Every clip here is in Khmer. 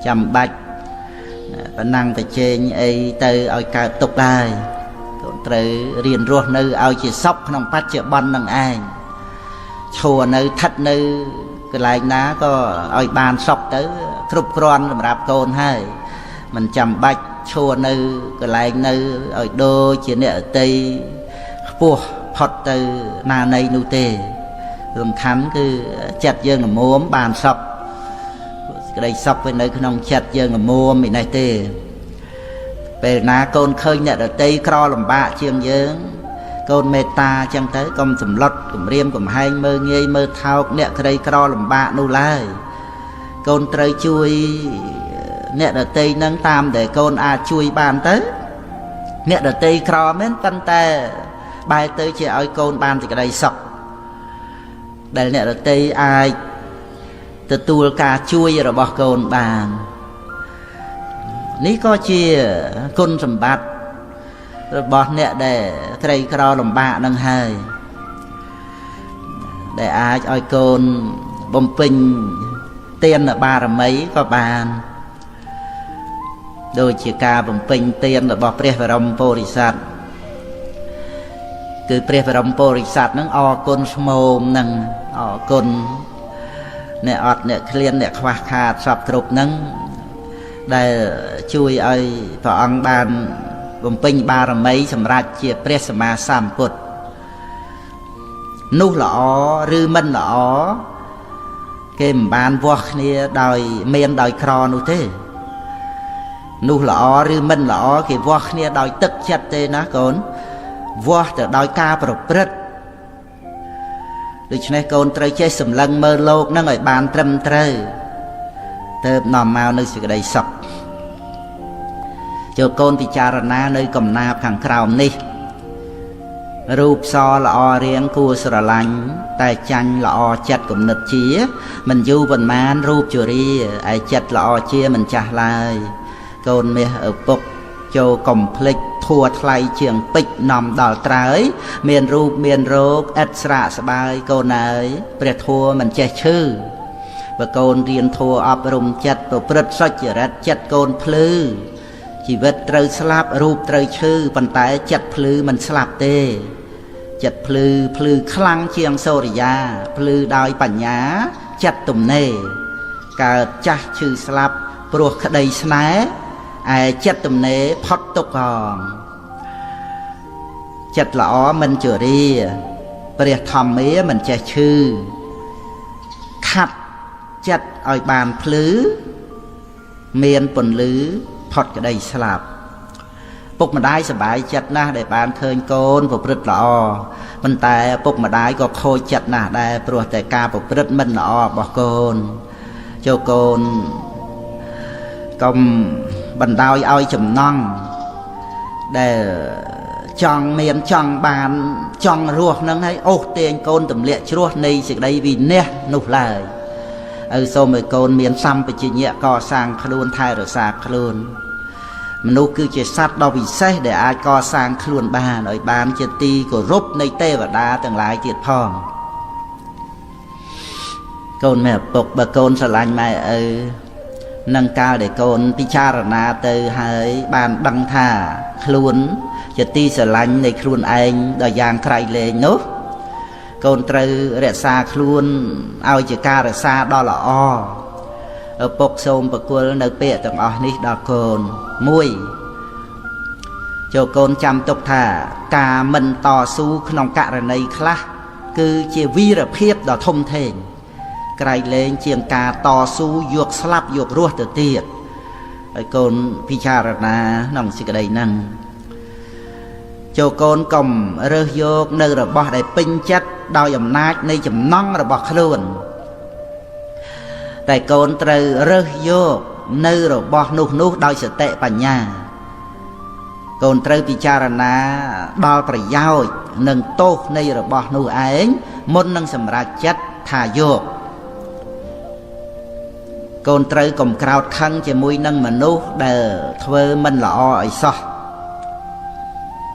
chăm bạch bản năng phải chênh ấy từ ở cả tục đài còn từ riêng ruột nơi ao chỉ sóc không bắt chợ bắn năng ai chùa nơi thật nơi cái lại ná có ở bàn sọc tới khúc con làm rạp côn hay mình chăm bạch chùa nơi cái lại nơi ở đô chỉ nè tây bùa phật từ na này nu tê rừng khánh cứ chặt dương ở múm bàn sọc cái đây sọc với nơi không chặt dương ở mua mình này tê về ná côn khơi nhận ở tây cro làm bạ chiêng dương côn mê ta chẳng tới công sầm lót cùng riêng cùng hai mơ ngây mơ thao nè cái đây cro làm bạ nu lai côn trời chui nè ở tây nâng tam để côn chui bàn tới nè ở tây cro mến phân ta bài tới chỉ ở côn bàn thì cái đây sọc đây nè ở tây ai từ tua ca chui rồi bỏ côn bàn ní có chia côn sầm bát rồi bỏ nè để cây cò làm bạ nâng hơi để ai oi côn bom pin tiền là ba làm mấy có bàn đôi chỉ ca bom pin tiền là bỏ preferom porisat cứ preferom porisat nâng o côn smom nâng o côn nè ọt nè clean nè khoa kha sập trục nâng để chui ơi phở ông bàn bồng pin ba làm mấy sầm ra chia presma sam put nu lọ rư minh lọ cái bàn vua này đòi miền đòi cò nu thế nu lọ rư minh lọ cái vua này đòi tức chặt thế nó còn vua từ đòi ca bậc brit được này con trời chơi sầm lăng mơ lô nó ngồi bàn trầm trời từ nằm màu nơi sự đầy sọc cho con thì cha na nơi cầm nạp hàng khảo ni rụp so là o riêng cua sờ lạnh tay chanh là o chặt cùng nứt chía mình du vần man rụp chùa đi ai chặt là o chia mình trả lại con mẹ ở bốc cho complete thua thay trường bích nằm đỏ trái miền rụp miền rốt ít sạ bài con này bề thua mình che chư và con riêng thua ấp rung chặt và bật soi chở chặt con phư chỉ vật trời slap rụp trời chư bàn tay chặt phư mình slap tê chặt phư phư khăng chiang soria phư đòi bản nhá chặt tùng nề cả chặt chư slap pro đầy sné ai chặt tùng nề phật tục còn chặt lõ mình chữa đi bề thầm ấy mình che chư khát chặt ở bàn phứ miền bồn lứ phật cái đây slap bục mà đai sờ bài chặt na để bàn khơi côn phục rất lọ mình tại bục mà đai có khôi chặt na đây pro tại ca phục rất mình lọ bỏ côn cho côn công bần đau ao chùm non để chọn miền chọn bàn chọn ruột nâng hay ô tiền côn tầm liệt ruột này sự đây vì nè nục lại ở sau mấy côn miền xăm bị chỉ nhẹ co sang luôn thay rồi sạc luôn mình nô cứ chỉ sát đau bị say để ai co sang luôn bàn ở bàn chỉ ti của rúp nơi tê và đá từng lại tiệt phong côn mẹ bộc bà côn sờ lạnh mày ở nâng cao để côn picharana từ hai bàn đăng thả luôn chỉ ti sờ lạnh này luôn anh đòi giang khai lên nốt côn trời rẽ xa luôn ao chỉ ca rẽ xa đó là o ở bọc xôm bậc quân nơi bệ tầng ở ní đo côn mùi cho côn chăm tục thả cả mình tỏ su không cả rồi này khá cứ chỉ vi là khiếp đó thông thền cái lên chiềng cả tỏ su yuộc slap yuộc ruột từ tiệt ở côn picharana nòng xí cái đây năng cho con cầm rơ vô nơi rồi bỏ để pin chất đòi dầm nát nơi chấm nong rồi bỏ luôn tại con trời rơ vô nơi rồi bỏ nút nút đòi sự tệ bản nhà con trời picharana đòi phải giao nâng tô nơi rồi bỏ nút ấy môn nâng sầm ra chất thả vô con trời cầm cào thân chỉ mũi nâng mà nút để thưa mình là o ấy sao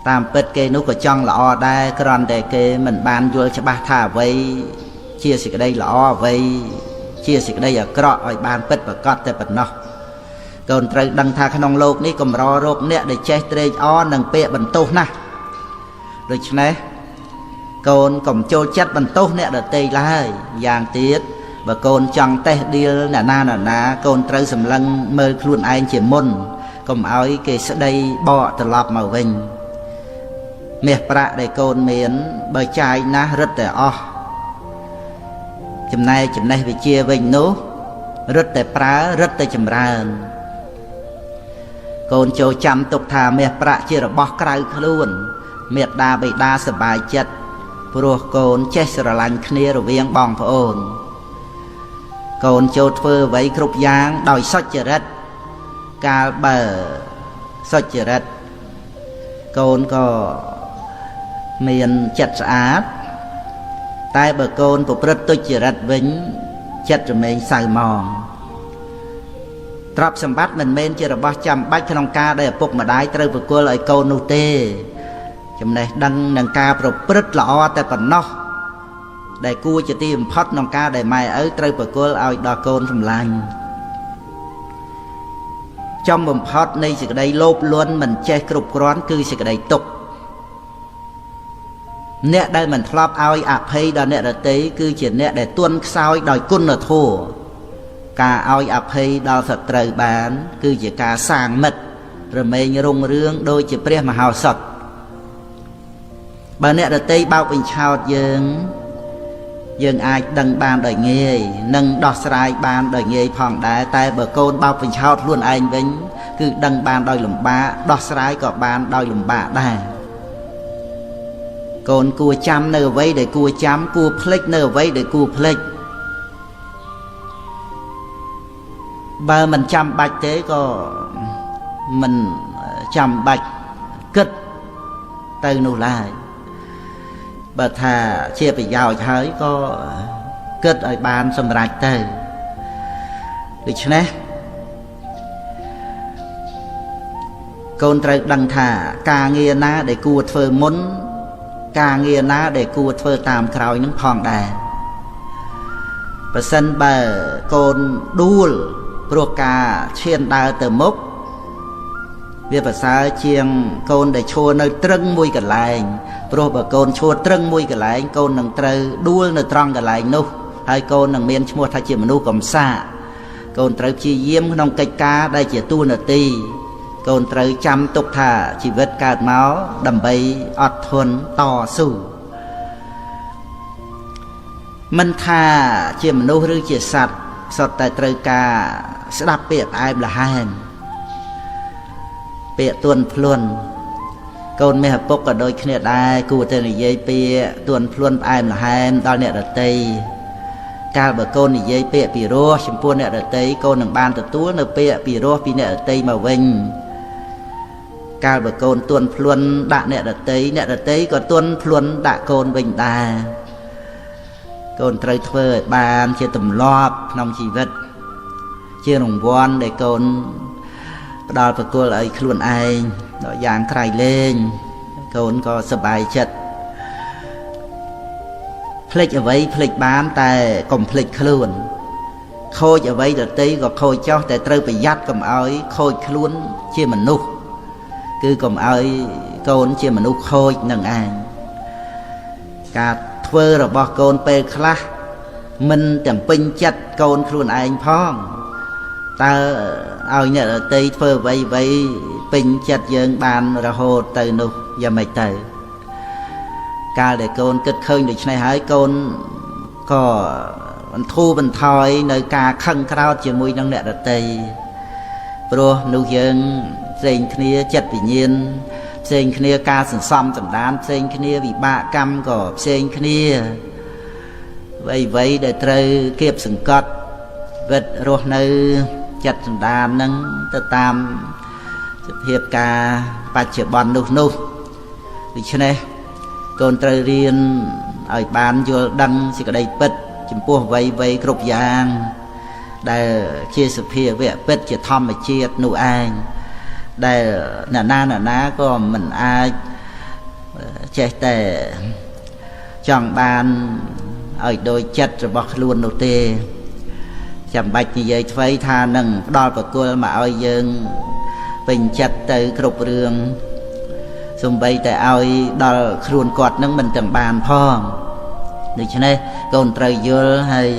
tam bết kê nút có chong là o đây còn để kê mình ban vô cho ba thả vây chia sẻ cái đây là o vây chia sẻ đây ở cọ ở bàn bật và cọt tại bật nó còn trời đăng tha khăn lục ní cầm rò rộp nè để che tre o nâng bẹ bẩn tô nè rồi chứ này còn cầm trôi chất bẩn tô nè để tây lại giang tiết và con chẳng tê đi là na con trời sầm lăng mơ luôn anh chỉ môn cầm áo cái sẽ đây bỏ từ lọp màu vinh mẹ bạ để con miến bờ chai na rất là o chừng này bị chia vinh nú rất là prá rất là chầm ra con châu chăm tục thà mẹ bạ chia là bó cây luôn mẹ đa bị đa sờ bài chất pro con chết sờ lạnh kia rồi viên bong phải ổn con châu phơ với cục giang đòi sót chở đất ca bờ sót chở đất con có miền chặt át tai bờ con của rất tôi chở đất vĩnh chặt rồi mình xài mòn trap sầm bát mình men chưa là 300 bách trong ca đây phục mà đái trời vừa qua lại câu nô tê chấm này đăng đằng ca rồi rất lọ tại phần nó để cua chỉ tìm phát nông ca để mày ở trời vừa qua ao đò côn sầm lành trong bầm phát này chỉ đây lốp luôn mình che cục rón cứ chỉ đây tục nè đây mình flop ao ạp hay đò nè là tế cứ chỉ nè để tuôn sao đòi cun là thua cả ao ạp hay đào thật trời bán cứ chỉ cả sàng mật rồi mình rung rương đôi chỉ pre mà hào sọt bà nè là tây bao bình chào dương ai đăng ban đời nghề nâng đọt sài ban đời nghề phòng đá tay bờ côn bao bình chào luôn anh vĩnh cứ đăng ban đòi lùm ba đọt sài có ban đòi lùm ba đà còn cua chăm nở vây để cua chăm cua plek nở vây để cua plek bà mình chăm bạch thế có mình chăm bạch cất từ nụ lại bà thà chia phải giàu thấy có cất ở bàn xâm rạch từ được chứ nè con trời đăng thà ca nghe ná để cua thơ muốn ca nghe ná để cua thơ tàm khảo những phòng đà và sân bà con đuôi pro ca chiên đào từ mốc việc phải sao chiên con để chua nơi trưng mùi cả lại pro bà con chua trưng mùi cả lại con nâng trời đuôi nơi trăng cả lại nô hai con nâng miên mua thay chỉ mà nô cầm xa con trời chi diêm nông cây ca đây chỉ tu nợ ti con trời chăm tục thả chỉ vết cạt máu đầm bay ọt thuần to sù mình thà chỉ mà nô rư chỉ sạch sọt tại trời ca sẽ đạp bịa ai là hai bịa tuần luôn con mẹ hợp bốc ở đôi khi đai cụ tên là dây bịa tuần luôn ai là hai đo nè ở tây ca bờ con thì dây bịa bì rô chấm buôn nè ở tây con đằng ban từ túi nè bịa bì rô bì nè ở tây màu vinh ca bờ con tuần luôn đạn nè ở tây còn tuần luôn đạ con vinh đà con trời thơ bàn chia tầm lọp nông chỉ vật chia nồng von để con đào vào cô lại luôn ai đó dạng thay lên con có sờ bài chật plek ở vậy plek bán tại còn plek luôn khôi ở vậy được tí còn khôi cho tại trời bị dắt cầm ơi khôi luôn chia mình nụ cứ cầm ơi con chia mình nụ khôi nâng ai cả thơ rồi bỏ con pe khla mình chẳng pin chặt con luôn anh phong ta ao nhớ ở tây phơ vây vây pin chặt dương bàn ra hồ từ nụ giờ mày từ ca để con kết khơi được này hỡi con có thu bình thoi nơi ca khăn khao chỉ mùi năng nẹt ở tây pro nụ dương dành kia chặt bị nhiên dành kia ca sừng xăm sừng đan dành kia bị bạ cam có dành kia vậy vậy để trời kiếp sừng cọt vật rồi nơi chặt đàn nâng tự tam hiệp ca bạch chữa bòn nụ nụ vì thế này con trời riêng ở bàn vô đăng chỉ có đây bật chìm pua vây vây cục giang để chia sẻ phía về bật chỉ thom mà chia nụ anh để nà ná có mình ai chết tệ chọn bàn ở đôi chất rồi bọc luôn nụ tê ចាំបាច់និយាយថ្មីថានឹងផ្ដល់ប្រគល់មកឲ្យយើងពេញចិត្តទៅគ្រប់រឿងសំបីតែឲ្យដល់ខ្លួនគាត់នឹងមិនទាំងបានផងដូច្នេះកូនត្រូវយល់ហើយ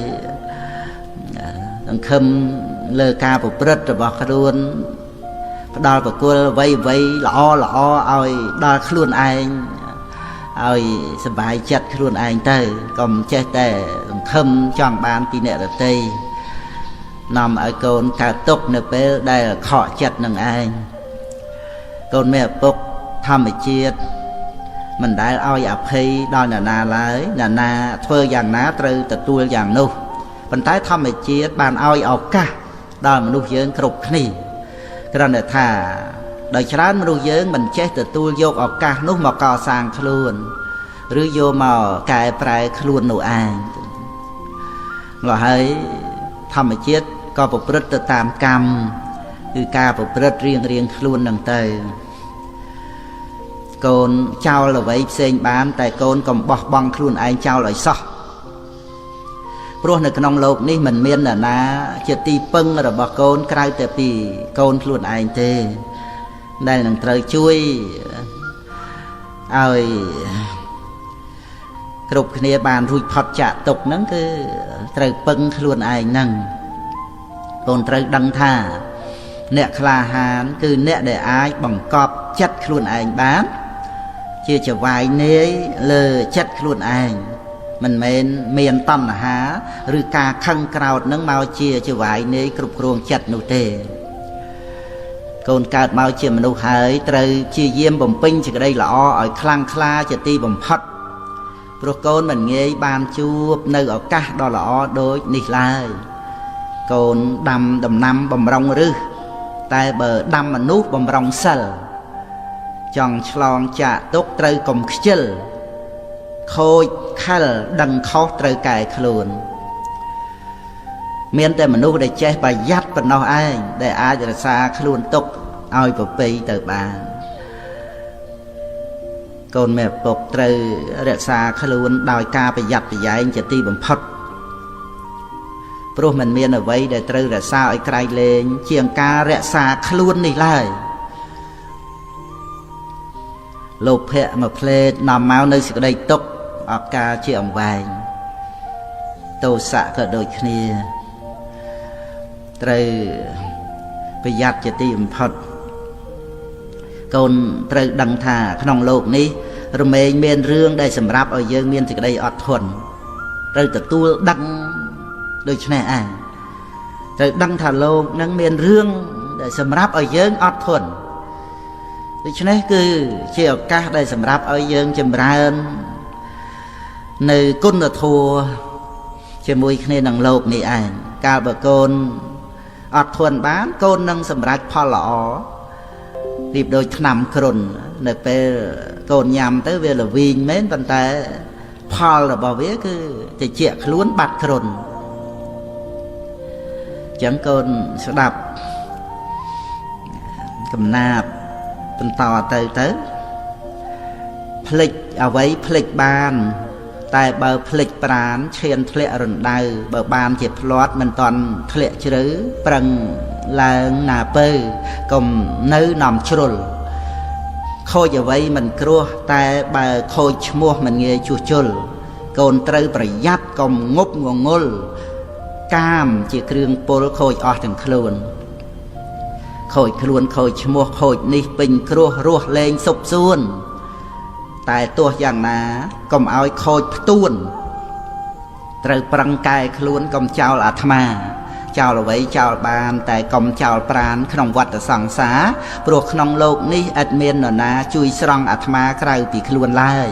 សង្ឃឹមលើការប្រព្រឹត្តរបស់ខ្លួនផ្ដល់ប្រគល់អ្វីល្អឲ្យដល់ខ្លួនឯងឲ្យសบายចិត្តខ្លួនឯងទៅកុំចេះតែសង្ឃឹមចង់បានពីអ្នកដទៃនាំឲ្យកូនកើតទុក្ខនៅពេលដែលខកចិត្តនឹងឯងកូនមានឪពុកធម្មជាតិមិនដែលឲ្យអភ័យដល់អ្នកណាឡើយអ្នកណាធ្វើយ៉ាងណាត្រូវទទួលយ៉ាងនោះប៉ុន្តែធម្មជាតិបានឲ្យឱកាសដល់មនុស្សយើងគ្រប់គ្នាគ្រាន់តែថាដោយច្រើនមនុស្សយើងមិនចេះទទួលយកឱកាសនោះមកកសាងខ្លួនឬយកមកកែប្រែខ្លួននោះឯងម្ល៉េះហើយធម្មជាតិក៏ប្រព្រឹត្តទៅតាមកម្មគឺការប្រព្រឹត្តរៀងខ្លួននឹងទៅកូនចោលអ្វីផ្សេងបានតែកូនកុំបោះបង់ខ្លួនឯងចោលឲ្យសោះព្រោះនៅក្នុងโลกនេះមិនមានអ្នកណាជាទីពឹងរបស់កូនក្រៅតែពីកូនខ្លួនឯងទេដែលនឹងត្រូវជួយឲ្យគ្រប់គ្នាបានរួចផុតចាកទុក្ខហ្នឹងគឺត្រូវពឹងខ្លួនឯងហ្នឹងកូនត្រូវដឹងថាអ្នកក្លាហានគឺអ្នកដែលអាចបង្កប់ចិត្តខ្លួនឯងបានជាចវាយនាយលើចិត្តខ្លួនឯងមិនមែនមានតណ្ហាឬការខឹងក្រោធនឹងមកជាចវាយនាយគ្រប់គ្រងចិត្តនោះទេកូនកើតមកជាមនុស្សហើយត្រូវជាយាមបំពេញសេចក្តីល្អឲ្យខ្លាំងក្លាជាទីបំផុតព្រោះកូនមិនងាយបានជួបនៅឱកាសដ៏ល្អដូចនេះឡើយកូនដាំដំណាំបំរុងឫសតែបើដាំមនុស្សបំរុងសិលចង់ឆ្លងចាកទុក្ខត្រូវកុំខ្ជិលខូចខិលដឹងខុសត្រូវកែខ្លួនមានតែមនុស្សដែលចេះប្រយ័ត្នប៉ុណ្ណោះឯងដែលអាចរក្សាខ្លួនទុកឲ្យប្រពៃទៅបានកូនមេឪពុកត្រូវរក្សាខ្លួនដោយការប្រយ័ត្នប្រយែងជាទីបំផុតព្រោះมันមានអ្វីដែលត្រូវរក្សាឲ្យក្រៃលែងជាងការរក្សាខ្លួននេះឡើយលោភៈមួយផ្លេតនាំមកនៅសេចក្តីទុក្ខអកាលជាអង្វែងទោសៈក៏ដូចគ្នាត្រូវប្រយ័ត្នជាទីបំផុតកូនត្រូវដឹងថាក្នុងโลกនេះរមែងមានរឿងដែលសម្រាប់ឲ្យយើងមានសេចក្តីអត់ធន់ត្រូវទទួលដឹងដូច្នេះឯងត្រូវដឹងថាโลกនឹងមានរឿងដែលសម្រាប់ឲ្យយើងអត់ធន់ដូច្នេះគឺជាឱកាសដែលសម្រាប់ឲ្យយើងចម្រើននៅគុណធម៌ជាមួយគ្នានឹងโลกនេះឯងកាលបើកូនអត់ធន់បានកូននឹងសម្រេចផលល្អរៀបដូចថ្នាំគ្រុននៅពេលកូនញ៉ាំទៅវាល្វីងមែនប៉ុន្តែផលរបស់វាគឺតិចខ្លួនបាត់គ្រុនចឹងកូនស្ដាប់កំណាព្យបន្តទៅភ្លេចអ្វីភ្លេចបានតែបើភ្លេចប្រាណឈានធ្លាក់រណ្ដៅបើបានជាផ្លាត់មិនតន់ធ្លាក់ជ្រៅប្រឹងឡើងណាពើកុំនៅនាំជ្រុលខូចអ្វីមិនគ្រោះតែបើខូចឈ្មោះមិនងាយជួសជុលកូនត្រូវប្រយ័ត្នកុំងប់ងងុលកាមជាគ្រឿងពុលខូចអស់ទាំងខ្លួនខូចខ្លួនខូចឈ្មោះខូចនេះពេញគ្រោះរស់លែងសុបសួនតែទោះយ៉ាងណាកុំឲ្យខូចផ្ទួនត្រូវប្រឹងកែខ្លួនកុំចោលអាត្មាចោលអ្វីចោលបានតែកុំចោលប្រាណក្នុងវដ្តសង្សារព្រោះក្នុងโลกនេះឥតមាននរណាជួយស្រង់អាត្មាក្រៅពីខ្លួនឡើយ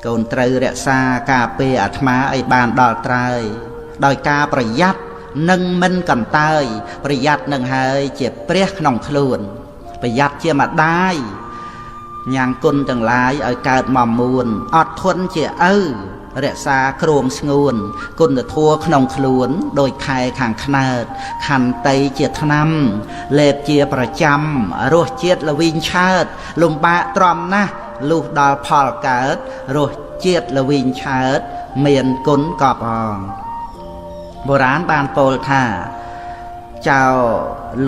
កូនត្រូវរក្សាការពារអាត្មាឲ្យបានដល់ត្រើយដោយការប្រយ័ត្ននិងមិនកន្តើយប្រយ័ត្ននឹងហើយជាព្រះក្នុងខ្លួនប្រយ័ត្នជាម្ដាយញ៉ាំងគុណទាំងឡាយឲ្យកើតមកមួនអត់ធន់ជាឪរក្សាគ្រងស្ងួនគុណធម៌ក្នុងខ្លួនដោយខែខាងខ្នើតខន្តីជាថ្នាំលេបជាប្រចាំរសជាតិល្វីងឆើតលំបាកទ្រាំណាស់លុះដល់ផលកើតរសជាតិល្វីងឆើតមានគុណកប់អង បុរាណបានពោលថាចៅ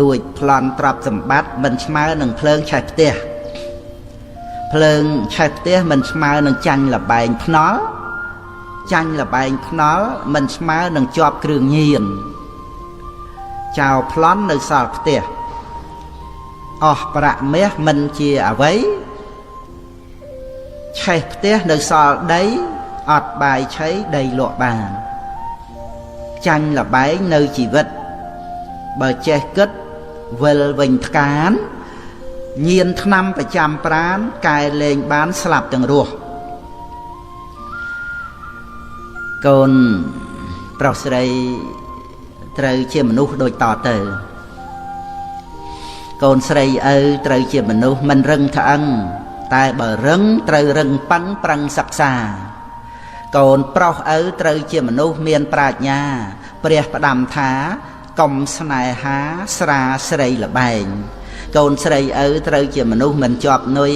លួចប្លន់ទ្រព្យសម្បត្តិមិនស្មើនឹងភ្លើងឆេះផ្ទះភ្លើងឆេះផ្ទះមិនស្មើនឹងចាញ់លបែងភ្នល់ចាញ់លបែងភ្នល់មិនស្មើនឹងជាប់គ្រឿងញៀនចៅប្លន់នៅសល់ផ្ទះអស់ប្រាក់មាសមិនជាអ្វីឆេះផ្ទះនៅសល់ដីអត់បាយឆីដីលក់បានចាញ់លបែងនៅជីវិតបើចេះគិតវិលវិញថ្កានញៀនថ្នាំប្រចាំប្រានកែលែងបានស្លាប់ទាំងរស់កូនប្រុសស្រីត្រូវជាមនុស្សដូចតទៅកូនស្រីឪត្រូវជាមនុស្សមិនរឹងត្អឹងតែបើរឹងត្រូវរឹងប៉ឹងប្រឹងសិក្សាកូនប្រុសឪត្រូវជាមនុស្សមានប្រាជ្ញាព្រះផ្ដាំថាកុំស្នេហាស្រាស្រីលបែងកូនស្រីឪត្រូវជាមនុស្សមិនជាប់នុយ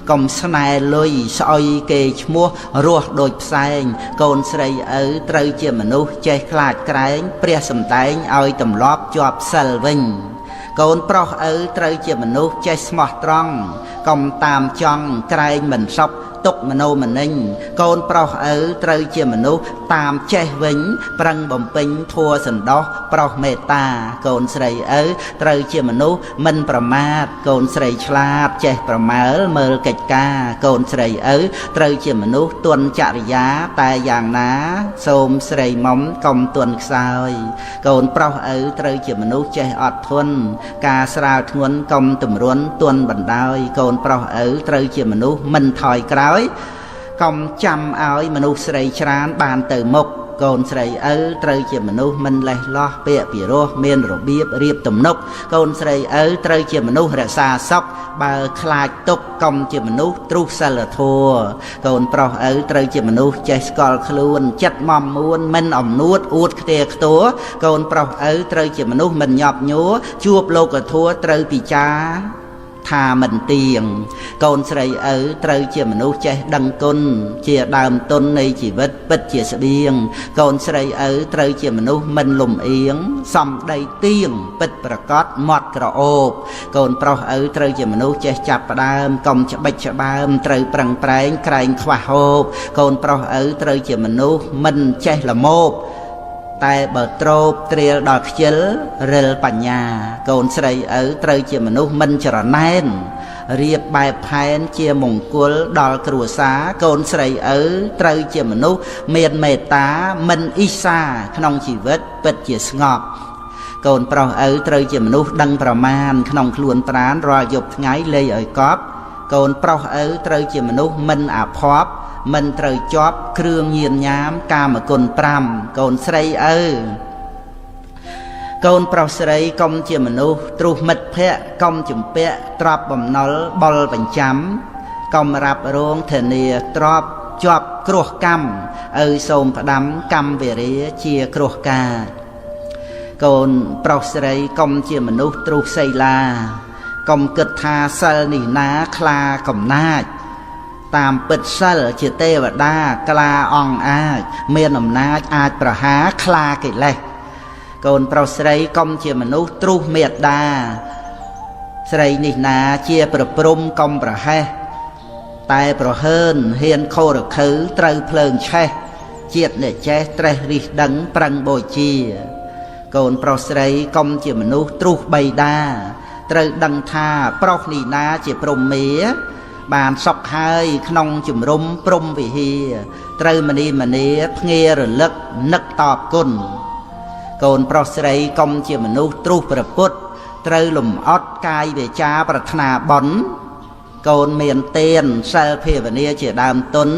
កុំស្នេហ៍លុយស្អុយគេឈ្មោះរស់ដូចផ្សែងកូនស្រីឪត្រូវជាមនុស្សចេះខ្លាចក្រែងព្រះសំដែងឲ្យទម្លាប់ជាប់សិលវិញកូនប្រុសឪត្រូវជាមនុស្សចេះស្មោះត្រង់កុំតាមចង់ក្រែងមិនសពទុកមโนមនិញកូនប្រុសឪត្រូវជាមនុស្សតាមចេះវិញប្រឹងបំពេញធัวសន្តោសប្រុសមេត្តាកូនស្រីឪត្រូវជាមនុស្សមិនប្រមាទកូនស្រីឆ្លាតចេះប្រមើលមើលកិច្ចការកូនស្រីឪត្រូវជាមនុស្សទន់ចរិយាតែយ៉ាងណាសូមស្រីមុំកុំទន់ខ្សោយកូនប្រុសឪត្រូវជាមនុស្សចេះអត់ធន់ការស្រាលធ្ងន់កុំទម្រាន់ទន់បណ្ដោយកូនប្រុសឪត្រូវជាមនុស្សមិនថយក្រោយកុំចាំឲ្យមនុស្សស្រីច្រើនបានទៅមុខកូនស្រីឪត្រូវជាមនុស្សមិនលេះលោះពាក្យពីរោះមានរបៀបរៀបទំនុកកូនស្រីឪត្រូវជាមនុស្សរក្សាសុខបើខ្លាចទុកកុំជាមនុស្សទ្រុសិលធម៌កូនប្រុសឪត្រូវជាមនុស្សចេះស្គាល់ខ្លួនចិត្តមមមួនមិនអំនួតអួតខ្ទាខ្ទួកូនប្រុសឪត្រូវជាមនុស្សមិនញាប់ញួរជួបលោកធម៌ត្រូវពិចារថាមិនទៀងកូនស្រីឪត្រូវជាមនុស្សចេះដឹងគុណជាដើមទុននៃជីវិតពិតជាស្បៀងកូនស្រីឪត្រូវជាមនុស្សមិនលំអៀងសំដីទៀងពិតប្រកបមាត់ក្រអូបកូនប្រុសឪត្រូវជាមនុស្សចេះចាប់ផ្ដើមកុំច្បិចច្បើមត្រូវប្រឹងប្រែងក្រែងខ្វះហូបកូនប្រុសឪត្រូវជាមនុស្សមិនចេះល្មោបតែបើទ្របត្រៀលដល់ខ្ជិលរិលបញ្ញាកូនស្រីឪត្រូវជាមនុស្សមិនច្រណែនរៀបបែបផែនជាមង្គលដល់គ្រួសារកូនស្រីឪត្រូវជាមនុស្សមានមេត្តាមិនអ៊ីសាក្នុងជីវិតពិតជាស្ងប់កូនប្រុសឪត្រូវជាមនុស្សដឹងប្រមាណក្នុងខ្លួនប្រាណរាល់យប់ថ្ងៃលេងឲ្យកប់កូនប្រុសឪត្រូវជាមនុស្សមិនអាភ័ព្វមិនត្រូវជាប់គ្រឿងញៀនញ៉ាមកាមគុណ5កូនស្រីឪកូនប្រុសស្រីកុំជាមនុស្សទ្រុសមិត្តភ័ក្តិកុំជំពាក់ទ្រព្យបំណុលបុលបញ្ចាំកុំរ៉ាប់រងធានាទ្រព្យជាប់គ្រោះកម្មឪសូមផ្ដាំកម្មវេរាជាគ្រោះកាចកូនប្រុសស្រីកុំជាមនុស្សទ្រុសសីលាកុំគិតថាសិលនេះណាខ្លាកំណាចតាមពិតសិលជាទេវតាក្លាអង្គអាចមានអំណាចអាចប្រហារខ្លាកិលេសកូនប្រុសស្រីកុំជាមនុស្សទ្រុសមេត្តាស្រីនេះណាជាប្រព្រំកុំប្រហែសតែប្រហើនហ៊ានខោរខើត្រូវភ្លើងឆេះជាតិអ្នកចេះត្រេះរិះដឹងប្រឹងបូជាកូនប្រុសស្រីកុំជាមនុស្សទ្រុសបៃតាត្រូវដឹងថាប្រុសនេះណាជាព្រំមេបានសុខហើយក្នុងជំរំព្រំវិហារត្រូវមនីមនីភ្ងារលឹកនឹកតបគុណកូនប្រុសស្រីកុំជាមនុស្សទ្រុសព្រះពុទ្ធត្រូវលំអត់កាយវាចាប្រាថ្នាបុណ្យកូនមានទានសិលភាវនាជាដើមទុន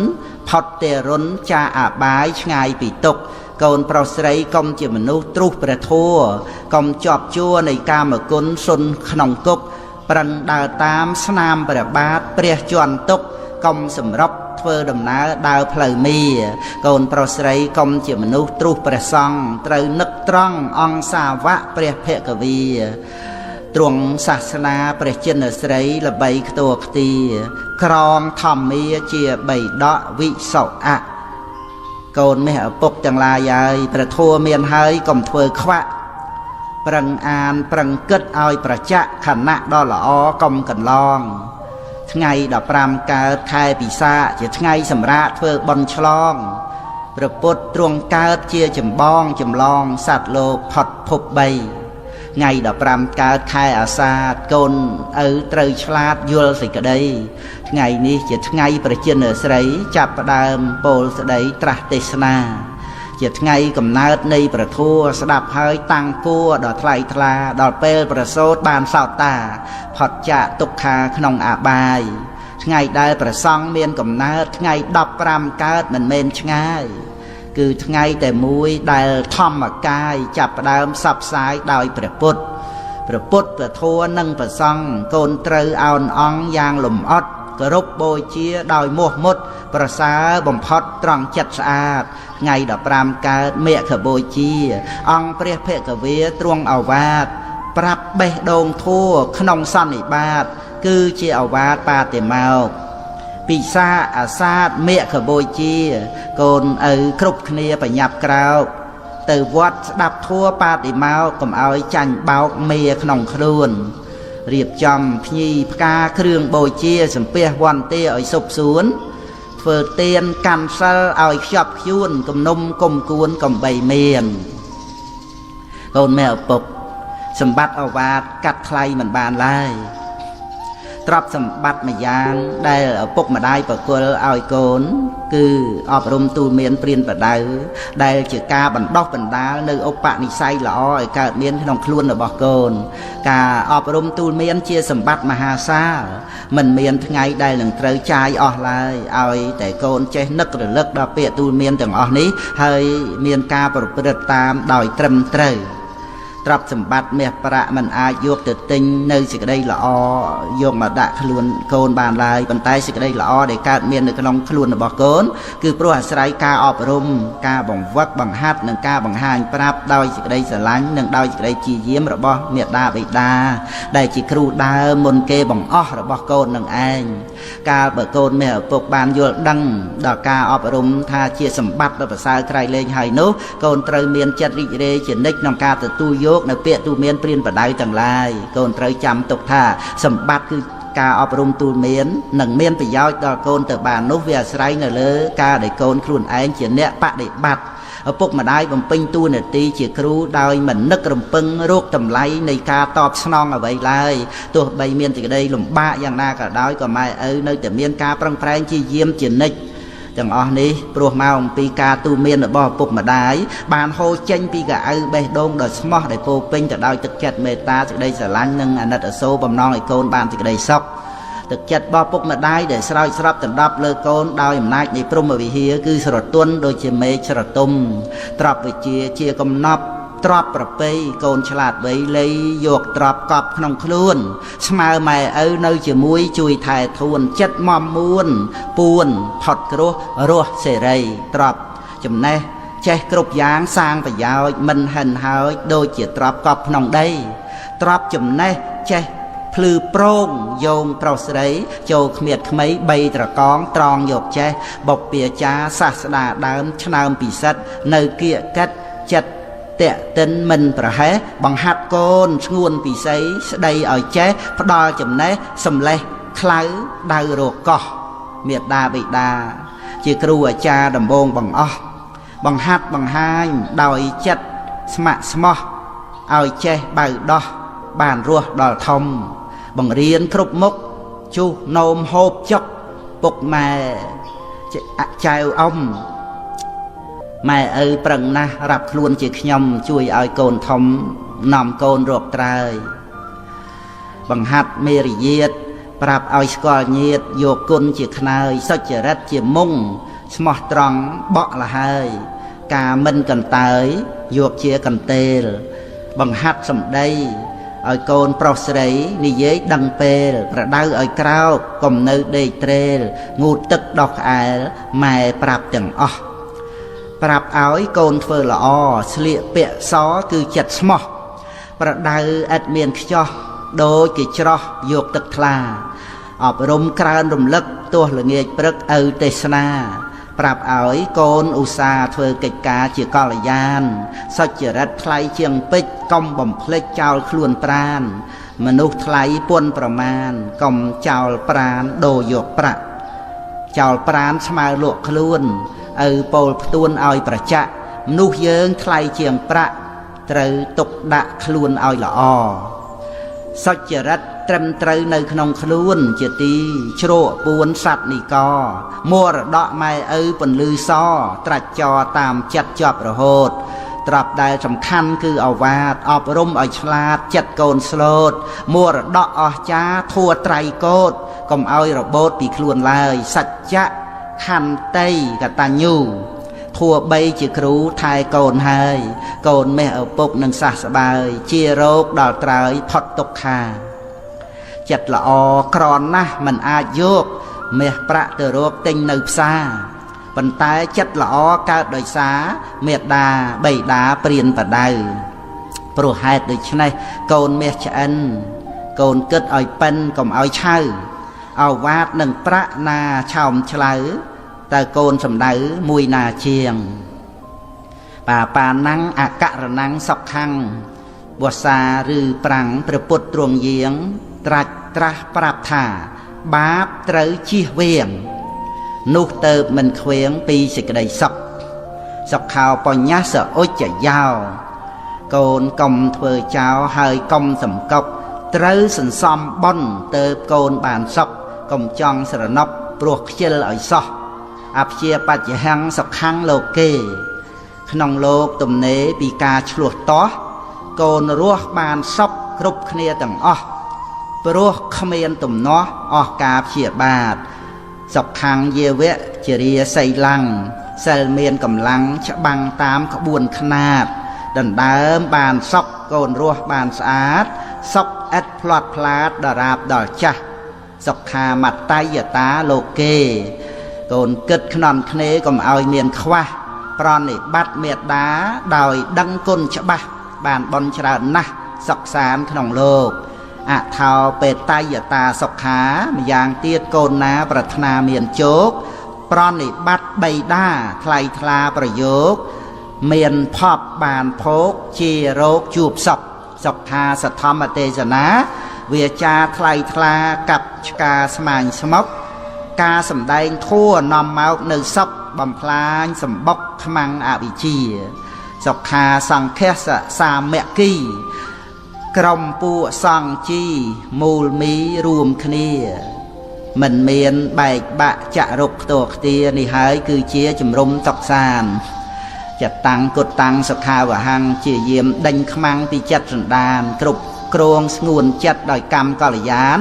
ផុតទេរុនចាអបាយឆ្ងាយពីទុក្ខកូនប្រុសស្រីកុំជាមនុស្សទ្រុសព្រះធម៌កុំជាប់ជួរនៃកាមគុណសុនក្នុងគុកប្រឹងដើរតាមស្នាមព្រះបាទព្រះជន់ទុកកុំសម្រាប់ធ្វើដំណើរដើរផ្លូវមីកូនប្រុសស្រីកុំជាមនុស្សទ្រុសព្រះសង្ឃត្រូវនឹកត្រង់អង្គសាវកព្រះភគវីទ្រង់សាសនាព្រះចិនស្រីល្បីខ្ទួខ្ទាក្រងធម្មាជាបីដកវិសុអ កូនមេឪពុកទាំងឡាយហើយព្រះធម៌មានហើយកុំធ្វើខ្វាក់ប្រឹងអានប្រឹងគិតឲ្យប្រចាក់ខណៈដ៏ល្អកុំកន្លងថ្ងៃ15កើតខែពិសាខជាថ្ងៃសម្រាប់ធ្វើបុណ្យឆ្លងព្រះពុទ្ធទ្រង់កើតជាចម្បងចម្លងសត្វលោកផុតភព3ថ្ងៃ15កើតខែអាសាឍកូនឪត្រូវឆ្លាតយល់សេចក្តីថ្ងៃនេះជាថ្ងៃព្រះជន្មស្រីចាប់ផ្ដើមពោលស្ដីត្រាស់ទេសនាជាថ្ងៃកំណើតនៃព្រះធម៌ស្ដាប់ហើយតាំងគួរដល់ថ្លៃថ្លាដល់ពេលប្រសូតបានសោតតាផុតចាកទុក្ខាក្នុងអាបាយថ្ងៃដែលព្រះសង្ឃមានកំណើតថ្ងៃ15កើតមិនមែនឆ្ងាយគឺថ្ងៃតែមួយដែលធម្មកាយចាប់ផ្ដើមផ្សព្វផ្សាយដោយព្រះពុទ្ធព្រះធម៌និងព្រះសង្ឃកូនត្រូវអោនអង្គយ៉ាងលំអត់គោរពបូជាដោយមោះមុតប្រសើរបំផុតត្រង់ចិត្តស្អាតថ្ងៃ15កើតមគ្គបូជាអង្គព្រះភគវាទ្រង់ឱវាទប្រាប់បេះដូងធัวក្នុងសន្និបាតគឺជាឱវាទបាតិមោក្ខពិសាអាសាទមគ្គបូជាកូនឪគ្រប់គ្នាបញ្ញាប់ក្រោកទៅវត្តស្ដាប់ធัวបាតិមោក្ខកុំឲ្យចាញ់បោកមេក្នុងខ្លួនរៀបចំភ្ញីផ្កាគ្រឿងបូជាសំពះវន្តាឲ្យសុបសួនធ្វើទានកាន់សិលឲ្យខ្ជាប់ខ្ជួនគំនុំគុំគួនកំបីមានកូនមេឪពុកសម្បត្តិឱវាទកាត់ថ្លៃមិនបានឡើយទ្រព្យសម្បត្តិមួយយ៉ាងដែលឪពុកម្ដាយប្រគល់ឲ្យកូនគឺអប់រំទូលមានព្រានប្រដៅដែលជាការបណ្ដុះបណ្ដាលនៅឧបនិស្ស័យល្អឲ្យកើតមានក្នុងខ្លួនរបស់កូនការអប់រំទូលមានជាសម្បត្តិមហាសាលមិនមានថ្ងៃដែលនឹងត្រូវចាយអស់ឡើយឲ្យតែកូនចេះនឹករលឹកដល់ពាក្យទូលមានទាំងអស់នេះហើយមានការប្រព្រឹត្តតាមដោយត្រឹមត្រូវទ្រព្យសម្បត្តិមាសប្រាក់មិនអាចយកទៅទិញនៅសេចក្តីល្អយកមកដាក់ខ្លួនកូនបានឡើយប៉ុន្តែសេចក្តីល្អដែលកើតមាននៅក្នុងខ្លួនរបស់កូនគឺព្រោះអាស្រ័យការអប់រំការបង្វឹកបង្ហាត់និងការបង្ហាញប្រាប់ដោយសេចក្តីស្រឡាញ់និងដោយសេចក្តីព្យាយាមរបស់មាតាបិតាដែលជាគ្រូដើមមុនគេបង្អស់របស់កូននឹងឯងកាលបើកូនមេឪពុកបានយល់ដឹងដល់ការអប់រំថាជាសម្បត្តិដ៏ប្រសើរក្រៃលែងហើយនោះកូនត្រូវមានចិត្តរីករាយជានិច្ចក្នុងការទទួលយកនៅពាក្យទូមានព្រានប្រដៅទាំងឡាយកូនត្រូវចាំទុកថាសម្បត្តិគឺការអប់រំទូលមាននឹងមានប្រយោជន៍ដល់កូនទៅបាននោះវាអាស្រ័យនៅលើការដែលកូនខ្លួនឯងជាអ្នកបដិបត្តិឪពុកម្ដាយបំពេញតួនាទីជាគ្រូដោយមិននឹករំពឹងរោគតម្លៃនៃការតបស្នងអ្វីឡើយទោះបីមានសេចក្តីលំបាកយ៉ាងណាក៏ដោយក៏ម៉ែឪនៅតែមានការប្រឹងប្រែងជាយាមជានិច្ចទាំងអស់នេះព្រោះមកអំពីការទូមានរបស់ឪពុកម្ដាយបានហូរចេញពីកៅអៅបេះដូងដ៏ស្មោះដែលពោពេញទៅដោយទឹកចិត្តមេត្តាសេចក្តីស្រឡាញ់និងអាណិតអាសូរបំណងឲ្យកូនបានសេចក្តីសុខទឹកចិត្តរបស់ពុកម្ដាយដែលស្រោចស្រពដណ្ដប់លើកូនដោយអំណាចនៃព្រហ្មវិហារគឺស្រទន់ដូចជាមេឃស្រទុំទ្រព្យវិជាជាកំណប់ទ្រព្យប្រពៃកូនឆ្លាតវៃលៃយកទ្រព្យកប់ក្នុងខ្លួនស្មើម៉ែឪនៅជាមួយជួយថែធួនចិត្តមមមួនពួនផុតគ្រោះរស់សេរីទ្រព្យចំណេះចេះគ្រប់យ៉ាងសាងប្រយោជន៍មិនហិនហើយដូចជាទ្រព្យកប់ក្នុងដីទ្រព្យចំណេះចេះភ្លឺប្រងយោងប្រុសស្រីចូលគ្មៀតក្មៃ3ត្រកងត្រង់យកចេះបុព្វាចារសាស្តាដើមឆ្នើមពិសិដ្ឋនៅគៀកកិតចិត្តតេតិនមិនប្រហែសបង្ហាត់កូនស្ងួនពិសីស្ដីឲ្យចេះផ្ដល់ចំណេះសំលេះខ្លៅដៅរកោះមេត្តាបិតាជាគ្រូអាចារ្យដំបងបង្អស់បង្ហាត់បង្ហាញដោយចិត្តស្ម័គ្រស្មោះឲ្យចេះបៅដោះបានរស់ដល់ធំបង្រៀនគ្រប់មុខជុះនោមហូបចុកពុកម៉ែចៅអ៊ំម៉ែឪប្រឹងណាស់រាប់ខ្លួនជាខ្ញុំជួយឲ្យកូនធំនាំកូនរកត្រើយបង្ហាត់មេរយាទប្រាប់ឲ្យស្គាល់ញាតយកគុណជាខ្នើយសុចរិតជាមុងស្មោះត្រង់បក់លហើយការមិនកន្តើយយកជាកន្ទេលបង្ហាត់សម្ដីឲ្យកូនប្រុសស្រីនិយាយដឹងពេលប្រដៅឲ្យក្រោកកុំនៅដេកត្រេលងូតទឹកដោះក្អែលម៉ែប្រាប់ទាំងអស់ប្រាប់ឲ្យកូនធ្វើល្អស្លៀកពាក់សគឺចិត្តស្មោះប្រដៅឥតមានខ្ចោះដូចគេច្រោះយកទឹកថ្លាអប់រំក្រើនរំលឹកទោះល្ងាចព្រឹកឪទេសនា ប្រាប់ឲ្យកូនឧស្សាហ៍ធ្វើកិច្ចការជាកល្យានសុចរិតថ្លៃជាងពេជ្រកុំបំភ្លេចចោលខ្លួនប្រាណមនុស្សថ្លៃពុនប្រមាណកុំចោលប្រាណដូរយកប្រាក់ចោលប្រាណស្មើលក់ខ្លួនឪពោលផ្ទួនឲ្យប្រចាក់មនុស្សយើងថ្លៃជាងប្រាក់ត្រូវទុកដាក់ខ្លួនឲ្យល្អសុចរិតត្រឹមត្រូវនៅក្នុងខ្លួនជាទីជ្រកពួនសត្វនិកមរតកម៉ែឪពន្លឺសត្រាច់ចរតាមចិត្តជាប់រហូតត្រាប់ដែលសំខាន់គឺអវាទអប់រំឲ្យឆ្លាតចិត្តកូនស្លូតមរតកអស្ចារ្យធัวត្រៃកោតកុំឲ្យរបូតពីខ្លួនឡើយសច្ចៈខន្តីកតញ្ញូធัวបីជាគ្រូថែកូនហើយកូនមេឪពុកនឹងសះស្បើយជារោគដល់ត្រើយផុតទុក្ខាចិត្តល្អក្រណាស់មិនអាចយកមាសប្រាក់ទៅរកទិញនៅផ្សារប៉ុន្តែចិត្តល្អកើតដោយសារមេត្តាបិតាព្រានបដៅព្រោះហេតុដូច្នេះកូនមាសឆ្អិនកូនគិតឲ្យប៉ិនកុំឲ្យឆៅអវាទនឹងប្រាក់ណាឆោមឆ្លៅតើកូនសំដៅមួយណាជាងបាណាំងអករណੰសុខੰវសាឬប្រាំងព្រះពុទ្ធទ្រង់យាងត្រាស់ប្រាប់ថាបាបត្រូវជៀសវាងនោះទៅមិនខ្វៀងពីសេចក្តីសុខសុខោបញ្ញសឧច្ចយោកូនកុំធ្វើចោលហើយកុំសំកប់ត្រូវសន្សំបុណ្យទៅកូនបានសុខកុំចង់ស្រណប់ព្រោះខ្ជិលឲ្យសោះអព្យាបច្ចហੰសុខੰលោកេក្នុងលោកទំនេរពីការឆ្លោះតោះកូនរស់បានសុខគ្រប់គ្នាទាំងអស់ព្រោះគ្មានទំនាស់អស់ការព្យាបាទសុខੰយាវៈជារាសីឡੰសិលមានកម្លាំងច្បាំងតាមក្បួនខ្នាតដណ្ដើមបានសុខកូនរស់បានស្អាតសុខឥតផ្លាត់ផ្លាតដរាបដល់ចាស់សុខាមត្តយតាលោកេកូនគិតខ្នន់គ្នាកុំឲ្យមានខ្វះប្រណិប័តមេត្តាដោយដឹងគុណច្បាស់បានបន់ច្រើនណាស់សុខសានក្នុងលោកអថោបេតយតាសុខាម្យ៉ាងទៀតកូនណាប្រាថ្នាមានជោគប្រណិប័តបៃតាថ្លៃថ្លាប្រយោគមានផប់បានភោគជារោគជួបសុខសុខាសធម្មទេសនាវាចាថ្លៃថ្លាកັບឆ្កាស្មាញស្មុកការសម្ដែងធัวនាំមកនៅសុខបំផ្លាញសម្បុកខ្មាំងអវិជ្ជាសុខាសង្ឃសសាមគ្គីក្រុមពួកសង្ឃជីមូលមីរួមគ្នាមិនមានបែកបាក់ចាក់រុកខ្ទោខ្ទានេះហើយគឺជាជំរុំតុកសានចិត្តតាំងគុតតាំងសុខាវហੰជាយាមដេញខ្មាំងពីចិត្តសន្តានគ្រប់គ្រងស្ងួនចិត្តដោយកម្មកល្យាន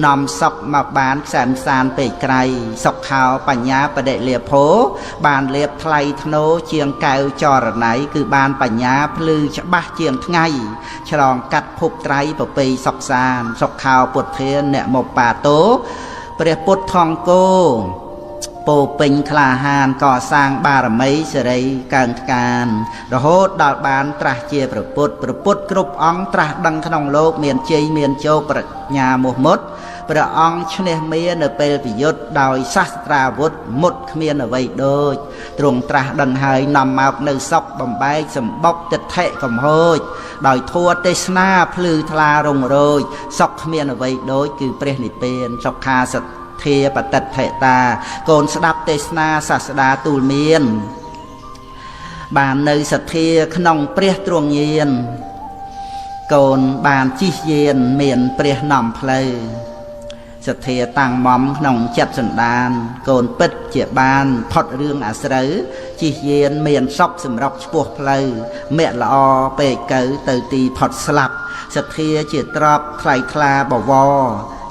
នាំសុខមកបានខ្សែមសានពេកក្រៃសុខោបញ្ញាបដិលាភោបានលៀបថ្លៃធ្នូជាងកែវចរណៃគឺបានបញ្ញាភ្លឺច្បាស់ជាងថ្ងៃឆ្លងកាត់ភពត្រៃប្រពៃសុខសានសុខោពុទ្ធាអ្នកមកបាតោព្រះពុទ្ធថង្គោពោពេញក្លាហានកសាងបារមីសេរីកើនថ្កានរហូតដល់បានត្រាស់ជាព្រះពុទ្ធគ្រប់អង្គត្រាស់ដឹងក្នុងលោកមានជ័យមានជោគប្រាជ្ញាមោះមុតព្រះអង្គឈ្នះមារនៅពេលប្រយុទ្ធដោយសាស្ត្រាវុធមុតគ្មានអ្វីដូចទ្រង់ត្រាស់ដឹងហើយនាំមកនៅសុខបំបែកសម្បុកទិដ្ឋិកំហូចដោយធัวទេសនាភ្លឺថ្លារងរោចសុខគ្មានអ្វីដូចគឺព្រះនិព្វានសុខាសធាបតិដ្ឋិតាកូនស្ដាប់ទេសនាសាស្តាទូលមានបាននៅសទ្ធាក្នុងព្រះទ្រង់ញាណកូនបានជិះយានមានព្រះនាំផ្លូវសទ្ធាតាំងមមក្នុងចិត្តសន្តានកូនពិតជាបានផុតរឿងអាស្រូវជិះយានមានសុខសម្រាប់ឆ្ពោះផ្លូវមគ្គល្អពេកកើទៅទីផុតស្លាប់សទ្ធាជាទ្របថ្លៃថ្លាបវរ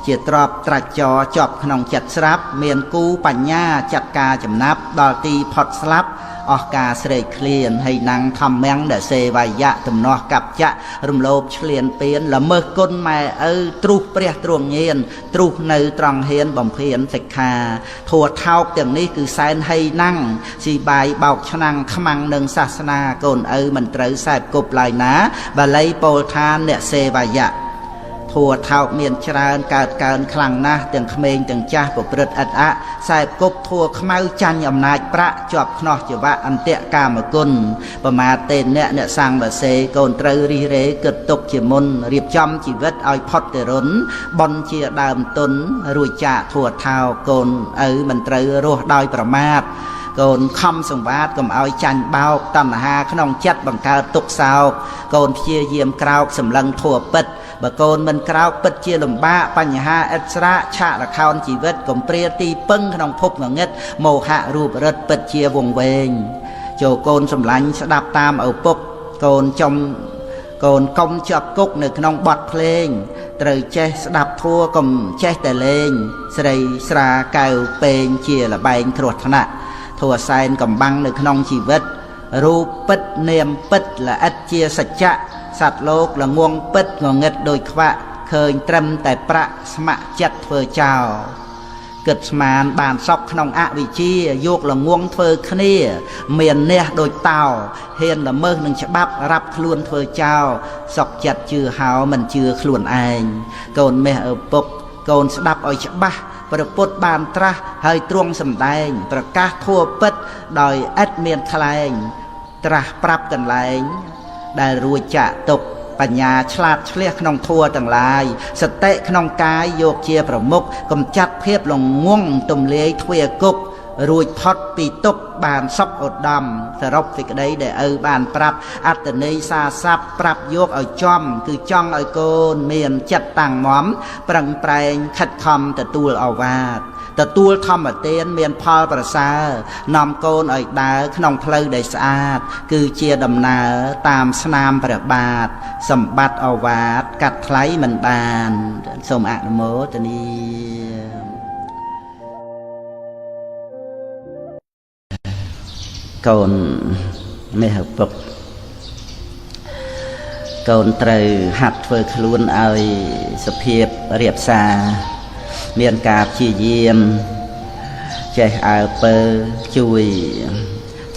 ជាទ្របត្រាច់ចរជាប់ក្នុងចិត្តស្រាប់មានគូបញ្ញាចាត់ការចំណាប់ដល់ទីផុតស្លាប់អស់ការស្រេកឃ្លានហើយណាំងធម្មំដសេវាយៈទំនាស់កັບចៈរំលោភឆ្លៀនពៀនល្មើសគុណម៉ែឪទ្រុះព្រះទ្រង់ញាណទ្រុះនៅត្រង់ហ៊ានបំភានសិក្ខាធัวថោកទាំងនេះគឺសែនហីណាំងស៊ីបាយបោកឆ្នាំងខ្មាំងនឹងសាសនាកូនឪមិនត្រូវសែបគប់ឡើយណាបាលីពោលថាអ្នកសេវាយៈធ ធัวថោកមានច្រើនកើតកើនខ្លាំងណាស់ទាំងក្មេងទាំងចាស់ប្រព្រឹត្តអត់អខ្សែគប់ធัวខ្មៅចាញ់អំណាចប្រាក់ជាប់ខ្នោះជាវៈអន្តៈកាមគុណប្រមាទេអ្នកសង្ឃបសេកូនត្រូវរិះរេគិតទុកជាមុនរៀបចំជីវិតឲ្យផុតទៅរុនបនជាដើមទុនរួចចាកធัวថោកកូនឪមិនត្រូវរស់ដោយប្រមាទកូនខំសង្វាតកុំឲ្យចាញ់បោកតណ្ហាក្នុងចិត្តបង្កើតទុក្ខសោកកូនព្យាយាមក្រោកសម្លឹងធัวពិតបើកូនមិនក្រោកពិតជាលំបាកបញ្ហាឥតស្រាកឆាកលខោនជីវិតកំព្រាទីពឹងក្នុងភពងងឹតមោហៈរូបរិទ្ធពិតជាវង្វេងចូលកូនសម្លាញ់ស្ដាប់តាមឪពុកកូនកុំជាប់គុកនៅក្នុងបទភ្លេងត្រូវចេះស្ដាប់ធัวកុំចេះតែលេងស្រីស្រាកៅពេងជាលបែងគ្រោះថ្នាក់ធัวសែនកំបាំងនៅក្នុងជីវិតរូបពិតនាមពិតល្អិតជាសច្ចៈសត្វលោកល្ងងពិតងងឹតដោយខ្វាក់ឃើញត្រឹមតែប្រាក់ស្ម័គ្រចិត្តធ្វើចោលគិតស្មានបានសពក្នុងអវិជ្ជាយកល្ងងធ្វើគ្នាមានអ្នកដូចតោហ៊ានល្មើសនឹងច្បាប់រាប់ខ្លួនធ្វើចោលសក់ចិត្តជឿហោមិនជឿខ្លួនឯងកូនមេឪពុកកូនស្ដាប់ឲ្យច្បាស់ព្រះពុទ្ធបានត្រាស់ហើយទ្រង់សម្ដែងប្រកាសធัวពិតដោយឥតមានខ្លែងត្រាស់ប្រាប់កន្លែងដែលរួចចាក់ទុកបញ្ញាឆ្លាតឆ្លៀសក្នុងធัวទាំងឡាយសតិក្នុងកាយយកជាប្រមុខកំចាត់ភាពល្ងងទំលាយទ្វាគុករួចផុតពីទុកបានសុខឧត្តមសរុបសេចក្តីដែលឪបានប្រាប់អត្តន័យសារស័ព្ទប្រាប់យកឲ្យចំគឺចង់ឲ្យកូនមានចិត្តតាំងមាំប្រឹងប្រែងខិតខំទទួលឱវាទទទួលធម្មទានមានផលប្រសើរនាំកូនឲ្យដើរក្នុងផ្លូវដែលស្អាតគឺជាដំណើរតាមស្នាមព្រះបាទសម្បត្តិឱវាទកាត់ថ្លៃមិនបានសូមអនុមោទនាកូនមេឪពុកកូនត្រូវហាត់ធ្វើខ្លួនឲ្យសភាពរៀបសារមានការព្យាយាមចេះអើពើជួយ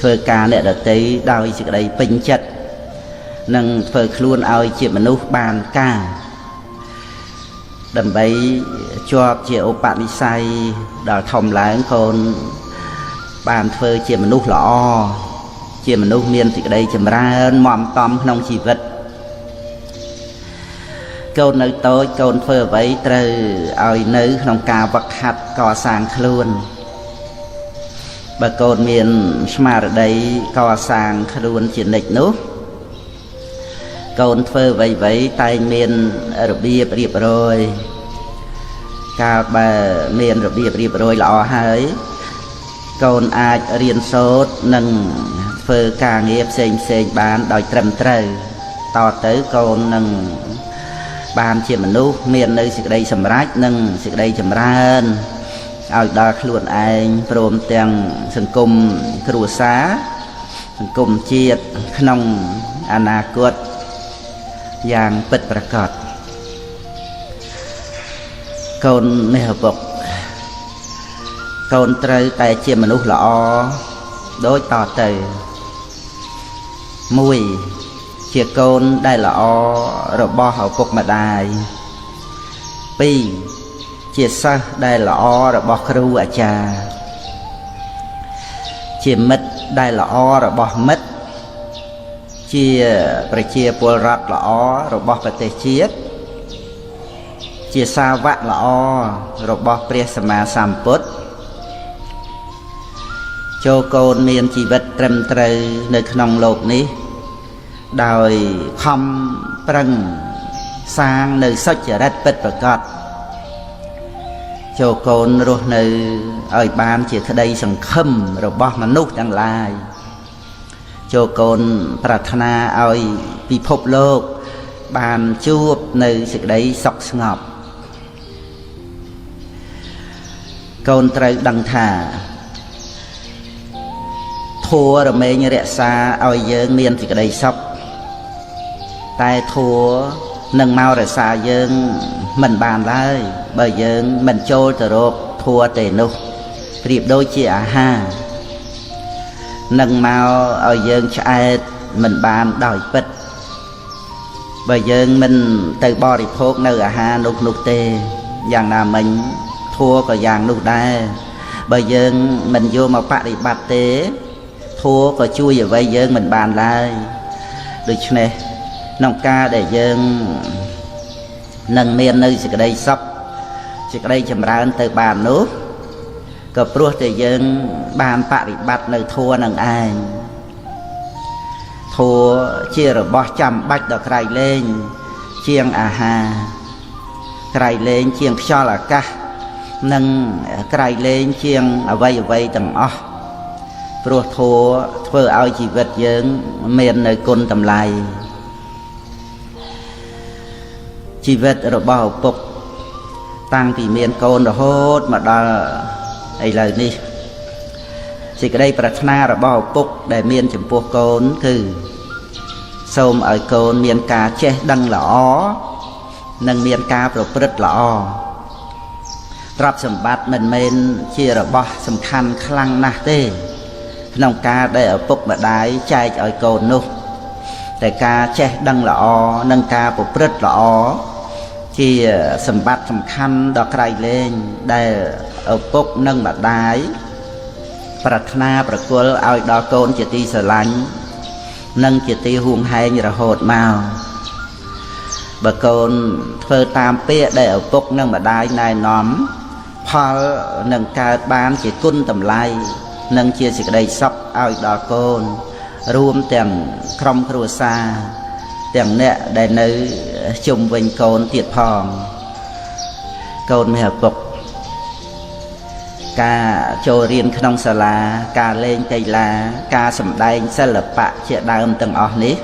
ធ្វើការអ្នកដទៃដោយសេចក្តីពេញចិត្តនិងធ្វើខ្លួនឲ្យជាមនុស្សបានការដើម្បីជាប់ជាឧបនិស្ស័យដល់ធំឡើងកូនបានធ្វើជាមនុស្សល្អជាមនុស្សមានសេចក្តីចម្រើនមមតំក្នុងជីវិតកូននៅតូចកូនធ្វើអ្វីត្រូវឲ្យនៅក្នុងការវឹកហាត់កសាងខ្លួនបើកូនមានស្មារតីកសាងខ្លួនជានិច្ចនោះកូនធ្វើអ្វីតែងមានរបៀបរៀបរយកាលបើមានរបៀបរៀបរយល្អហើយកូនអាចរៀនសូត្រនិងធ្វើការងារផ្សេងបានដោយត្រឹមត្រូវតទៅកូននឹងបានជាមនុស្សមាននៅសេចក្តីសម្រេចនិងសេចក្តីចម្រើនឲ្យដល់ខ្លួនឯងព្រមទាំងសង្គមគ្រួសារសង្គមជាតិក្នុងអនាគតយ៉ាងពិតប្រាកដកូនមេឪពុកកូនត្រូវតែជាមនុស្សល្អដូចតទៅ1ជាកូនដែលល្អរបស់ឪពុកម្ដាយ2ជាសិស្សដែលល្អរបស់គ្រូអាចារ្យជាមិត្តដែលល្អរបស់មិត្តជាប្រជាពលរដ្ឋល្អរបស់ប្រទេសជាតិជាសាវកល្អរបស់ព្រះសម្មាសម្ពុទ្ធចូលកូនមានជីវិតត្រឹមត្រូវនៅក្នុងโลกនេះដោយខំប្រឹងសាងនៅសុចរិតពិតប្រាកដចូលកូនរស់នៅឲ្យបានជាក្តីសង្ឃឹមរបស់មនុស្សទាំងឡាយចូលកូនប្រាថ្នាឲ្យពិភពលោកបានជួបនៅសេចក្តីសុខស្ងប់កូនត្រូវដឹងថាធัวរមែងរក្សាឲ្យយើងមានសេចក្តីសុខតែធัวនឹងមករក្សាយើងមិនបានឡើយបើយើងមិនចូលទៅរកធัวទេនោះប្រៀបដូចជាអាហារនឹងមកឲ្យយើងឆ្អែតមិនបានដោយពិត បើយើងមិនទៅបរិភោគនៅអាហារនោះទេយ៉ាងណាមិញធัวក៏យ៉ាងនោះដែរបើយើងមិនយកមកបប្រតិបត្តិទេធัวក៏ជួយអ្វីយើងមិនបានឡើយដូច្នេះក្នុងការដែលយើងនឹងមាននៅសេចក្តីសុខសេចក្តីចម្រើនទៅបាននោះក៏ព្រោះតែយើងបានបប្រតិបត្តិនៅធัวនឹងឯងធัวជារបស់ចាំបាច់ដល់ក្រៃលែងជាងអាហារក្រៃលែងជាងខ្យល់អាកាសនិងក្រៃលែងជាងអ្វីទាំងអស់ព្រោះធัวធ្វើឲ្យជីវិតយើងមាននៅគុណតម្លៃជីវិតរបស់ឪពុកតាំងពីមានកូនរហូតមកដល់ឥឡូវនេះសេចក្តីប្រាថ្នារបស់ឪពុកដែលមានចំពោះកូនគឺសូមឲ្យកូនមានការចេះដឹងល្អនិងមានការប្រព្រឹត្តល្អទ្រព្យសម្បត្តិមិនមែនជារបស់សំខាន់ខ្លាំងណាស់ទេក្នុងការដែលឪពុកម្ដាយចែកឲ្យកូននោះតែការចេះដឹងល្អនិងការប្រព្រឹត្តល្អជាសម្បត្តិសំខាន់ដ៏ក្រៃលែងដែលឪពុកនិងម្ដាយប្រាថ្នាប្រគល់ឲ្យដល់កូនជាទីស្រឡាញ់និងជាទីហួងហែងរហូតមកបើកូនធ្វើតាមពាក្យដែលឪពុកនិងម្ដាយណែនាំផលនឹងកើតបានជាគុណតម្លៃនិងជាសេចក្តីសុខឲ្យដល់កូនរួមទាំងក្រុមគ្រួសារទាំងអ្នកដែលនៅជុំវិញកូនទៀតផងកូនមានឪពុកការចូលរៀនក្នុងសាលាការលេងកីឡាការសម្ដែងសិល្បៈជាដើមទាំងអស់នេះ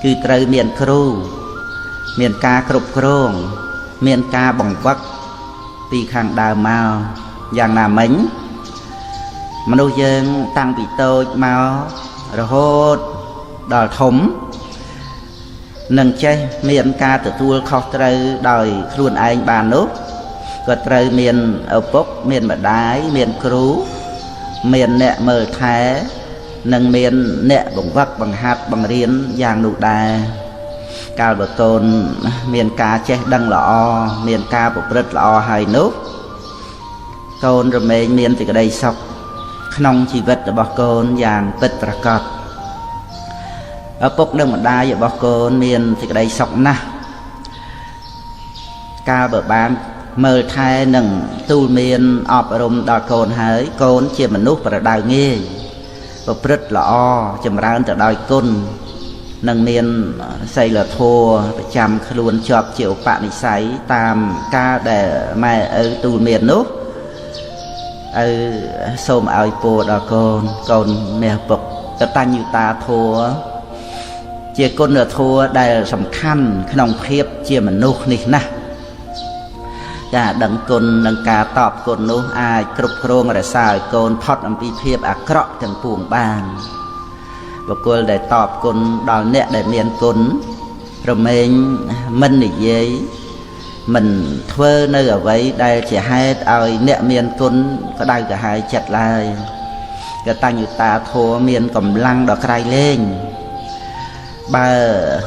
គឺត្រូវមានគ្រូមានការគ្រប់គ្រងមានការបង្វឹកពីខាងដើមមកយ៉ាងណាមិញមនុស្សយើងតាំងពីតូចមករហូតដល់ធំនឹងចេះមានការទទួលខុសត្រូវដោយខ្លួនឯងបាននោះក៏ត្រូវមានឪពុកមានម្ដាយមានគ្រូមានអ្នកមើលថែនិងមានអ្នកបង្វឹកបង្ហាត់បង្រៀនយ៉ាងនោះដែរកាលបើកូនមានការចេះដឹងល្អមានការប្រព្រឹត្តល្អហើយនោះកូនរមែងមានសេចក្តីសុខក្នុងជីវិតរបស់កូនយ៉ាងពិតប្រាកដឪពុកនិងម្ដាយរបស់កូនមានសេចក្តីសុខណាស់កាលបើបានមើលថែនិងទូលមានអប់រំដល់កូនហើយកូនជាមនុស្សប្រដៅងាយប្រព្រឹត្តល្អចម្រើនទៅដោយគុណនិងមានសីលធម៌ប្រចាំខ្លួនជាប់ជាឧបនិស្ស័យតាមការដែលម៉ែឪទូលមាននោះឪសូមឲ្យពរដល់កូនមាសពុកកតញ្ញុតាធម៌ជាគុណធម៌ដែលសំខាន់ក្នុងភាពជាមនុស្សនេះណាស់ការដឹងគុណនិងការតបគុណនោះអាចគ្រប់គ្រងរក្សាឲ្យកូនផុតអំពីភាពអាក្រក់ទាំងពួងបានបុគ្គលដែលតបគុណដល់អ្នកដែលមានគុណរមែងមិននិយាយមិនធ្វើនៅអ្វីដែលជាហេតុឲ្យអ្នកមានគុណក្តៅក្រហាយចិត្តឡើយកតញ្ញុតាធម៌មានកម្លាំងដ៏ក្រៃលែងបើ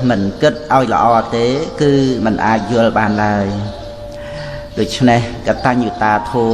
មិនគិតឲ្យល្អទេគឺមិនអាចយល់បានឡើយដូច្នេះកតញ្ញុតាធម៌